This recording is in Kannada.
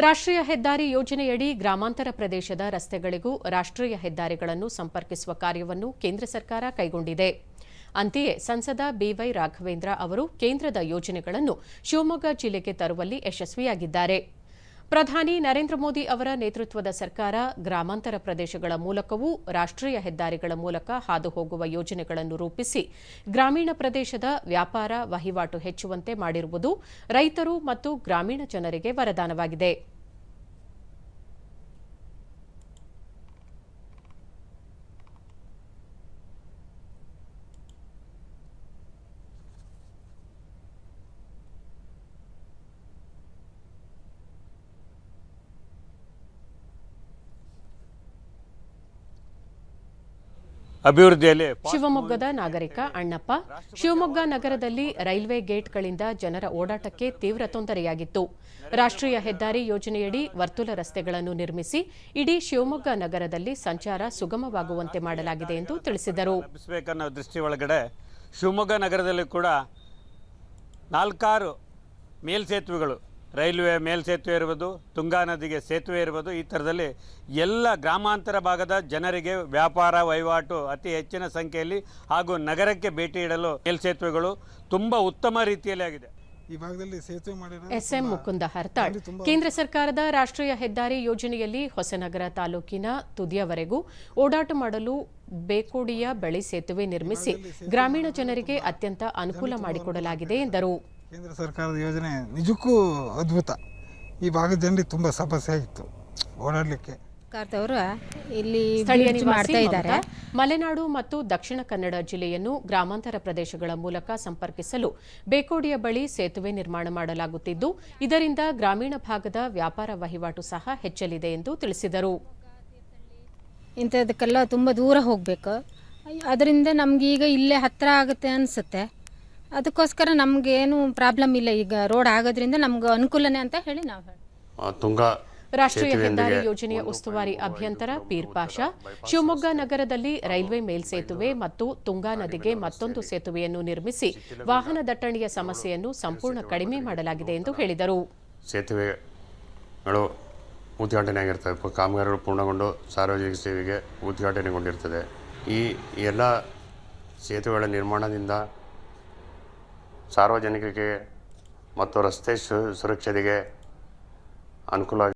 ರಾಷ್ಟ್ರೀಯ ಹೆದ್ದಾರಿ ಯೋಜನೆಯಡಿ ಗ್ರಾಮಾಂತರ ಪ್ರದೇಶದ ರಸ್ತೆಗಳಿಗೂ ರಾಷ್ಟ್ರೀಯ ಹೆದ್ದಾರಿಗಳನ್ನು ಸಂಪರ್ಕಿಸುವ ಕಾರ್ಯವನ್ನು ಕೇಂದ್ರ ಸರ್ಕಾರ ಕೈಗೊಂಡಿದೆ. ಅಂತೆಯೇ ಸಂಸದ ಬಿವೈ ರಾಘವೇಂದ್ರ ಅವರು ಕೇಂದ್ರದ ಯೋಜನೆಗಳನ್ನು ಶಿವಮೊಗ್ಗ ಜಿಲ್ಲೆಗೆ ತರುವಲ್ಲಿ ಯಶಸ್ವಿಯಾಗಿದ್ದಾರೆ. ಪ್ರಧಾನಿ ನರೇಂದ್ರ ಮೋದಿ ಅವರ ನೇತೃತ್ವದ ಸರ್ಕಾರ ಗ್ರಾಮಾಂತರ ಪ್ರದೇಶಗಳ ಮೂಲಕವೂ ರಾಷ್ಟ್ರೀಯ ಹೆದ್ದಾರಿಗಳ ಮೂಲಕ ಹಾದು ಹೋಗುವ ಯೋಜನೆಗಳನ್ನು ರೂಪಿಸಿ ಗ್ರಾಮೀಣ ಪ್ರದೇಶದ ವ್ಯಾಪಾರ ವಹಿವಾಟು ಹೆಚ್ಚುವಂತೆ ಮಾಡಿರುವುದು ರೈತರು ಮತ್ತು ಗ್ರಾಮೀಣ ಜನರಿಗೆ ವರದಾನವಾಗಿದೆ. ಅಭಿವೃದ್ಧಿಯಲ್ಲಿ ಶಿವಮೊಗ್ಗದ ನಾಗರಿಕ ಅಣ್ಣಪ್ಪ, ಶಿವಮೊಗ್ಗ ನಗರದಲ್ಲಿ ರೈಲ್ವೆ ಗೇಟ್ಗಳಿಂದ ಜನರ ಓಡಾಟಕ್ಕೆ ತೀವ್ರ ತೊಂದರೆಯಾಗಿತ್ತು. ರಾಷ್ಟ್ರೀಯ ಹೆದ್ದಾರಿ ಯೋಜನೆಯಡಿ ವರ್ತುಲ ರಸ್ತೆಗಳನ್ನು ನಿರ್ಮಿಸಿ ಇಡೀ ಶಿವಮೊಗ್ಗ ನಗರದಲ್ಲಿ ಸಂಚಾರ ಸುಗಮವಾಗುವಂತೆ ಮಾಡಲಾಗಿದೆ ಎಂದು ತಿಳಿಸಿದರು. ದೃಷ್ಟಿ ಒಳಗಡೆ ಶಿವಮೊಗ್ಗ ನಗರದಲ್ಲಿ ಕೂಡ 4 ಮೇಲ್ಸೇತುವೆಗಳು, ರೈಲ್ವೆ ಮೇಲ್ಸೇತುವೆ ಇರ್ಬೋದು, ತುಂಗಾ ನದಿಗೆ ಸೇತುವೆ ಇರ್ಬೋದು, ಈ ಥರದಲ್ಲಿ ಎಲ್ಲ ಗ್ರಾಮಾಂತರ ಭಾಗದ ಜನರಿಗೆ ವ್ಯಾಪಾರ ವಹಿವಾಟು ಅತಿ ಹೆಚ್ಚಿನ ಸಂಖ್ಯೆಯಲ್ಲಿ ಹಾಗೂ ನಗರಕ್ಕೆ ಭೇಟಿ ಇಡಲು ಮೇಲ್ಸೇತುವೆಗಳು ತುಂಬ ಉತ್ತಮ ರೀತಿಯಲ್ಲಿ ಆಗಿದೆ. ಈ ಭಾಗದಲ್ಲಿ ಸೇತುವೆ ಮಾಡಿರೋ ಎಸ್ಎಂ ಮುಕುಂದ ಹರ್ತಾಳ್, ಕೇಂದ್ರ ಸರ್ಕಾರದ ರಾಷ್ಟ್ರೀಯ ಹೆದ್ದಾರಿ ಯೋಜನೆಯಲ್ಲಿ ಹೊಸನಗರ ತಾಲೂಕಿನ ತುದಿಯವರೆಗೂ ಓಡಾಟ ಮಾಡಲು ಬೇಕೋಡಿಯ ಬಳಿ ಸೇತುವೆ ನಿರ್ಮಿಸಿ ಗ್ರಾಮೀಣ ಜನರಿಗೆ ಅತ್ಯಂತ ಅನುಕೂಲ ಮಾಡಿಕೊಡಲಾಗಿದೆ ಎಂದರು. ಕೇಂದ್ರ ಸರ್ಕಾರದ ಯೋಜನೆ ನಿಜಕ್ಕೂ ಅದ್ಭುತ. ಈ ಭಾಗದ ಜನರಿಗೆ ತುಂಬ ಸಮಸ್ಯೆ ಆಗಿತ್ತು ಓಡಾಡಲಿಕ್ಕೆ. ಇಲ್ಲಿ ಸ್ಥಳೀಯ ಮಾಡ್ತಾ ಇದ್ದಾರೆ. ಮಲೆನಾಡು ಮತ್ತು ದಕ್ಷಿಣ ಕನ್ನಡ ಜಿಲ್ಲೆಯನ್ನು ಗ್ರಾಮಾಂತರ ಪ್ರದೇಶಗಳ ಮೂಲಕ ಸಂಪರ್ಕಿಸಲು ಬೇಕೋಡಿಯ ಬಳಿ ಸೇತುವೆ ನಿರ್ಮಾಣ ಮಾಡಲಾಗುತ್ತಿದ್ದು, ಇದರಿಂದ ಗ್ರಾಮೀಣ ಭಾಗದ ವ್ಯಾಪಾರ ವಹಿವಾಟು ಸಹ ಹೆಚ್ಚಲಿದೆ ಎಂದು ತಿಳಿಸಿದರು. ಇಂಥದಕ್ಕೆಲ್ಲ ತುಂಬ ದೂರ ಹೋಗಬೇಕು, ಅದರಿಂದ ನಮಗೀಗ ಇಲ್ಲೇ ಹತ್ತಿರ ಆಗುತ್ತೆ ಅನಿಸುತ್ತೆ. ಅದಕ್ಕೋಸ್ಕರ ನಮಗೇನು ಪ್ರಾಬ್ಲಮ್ ಇಲ್ಲ. ಈಗ ರೋಡ್ ಆಗೋದ್ರಿಂದ ನಮ್ಗೆ ಅನುಕೂಲನೇ ಅಂತ ಹೇಳಿ ನಾವು ರಾಷ್ಟ್ರೀಯ ಹೆದ್ದಾರಿ ಯೋಜನೆಯ ಉಸ್ತುವಾರಿ ಅಭಿಯಂತರ ಪೀರ್ ಪಾಷಾ, ಶಿವಮೊಗ್ಗ ನಗರದಲ್ಲಿ ರೈಲ್ವೆ ಮೇಲ್ಸೇತುವೆ ಮತ್ತು ತುಂಗಾ ನದಿಗೆ ಮತ್ತೊಂದು ಸೇತುವೆಯನ್ನು ನಿರ್ಮಿಸಿ ವಾಹನ ದಟ್ಟಣೆಯ ಸಮಸ್ಯೆಯನ್ನು ಸಂಪೂರ್ಣ ಕಡಿಮೆ ಮಾಡಲಾಗಿದೆ ಎಂದು ಹೇಳಿದರು. ಸೇತುವೆಗಳು ಉದ್ಘಾಟನೆ ಆಗಿರ್ತವೆ, ಕಾಮಗಾರಿಗಳು ಪೂರ್ಣಗೊಂಡು ಸಾರ್ವಜನಿಕ ಸೇವೆಗೆ ಉದ್ಘಾಟನೆಗೊಂಡಿರ್ತದೆ. ಈ ಎಲ್ಲ ಸೇತುವೆಗಳ ನಿರ್ಮಾಣದಿಂದ ಸಾರ್ವಜನಿಕರಿಗೆ ಮತ್ತು ರಸ್ತೆ ಸುರಕ್ಷತೆಗೆ ಅನುಕೂಲ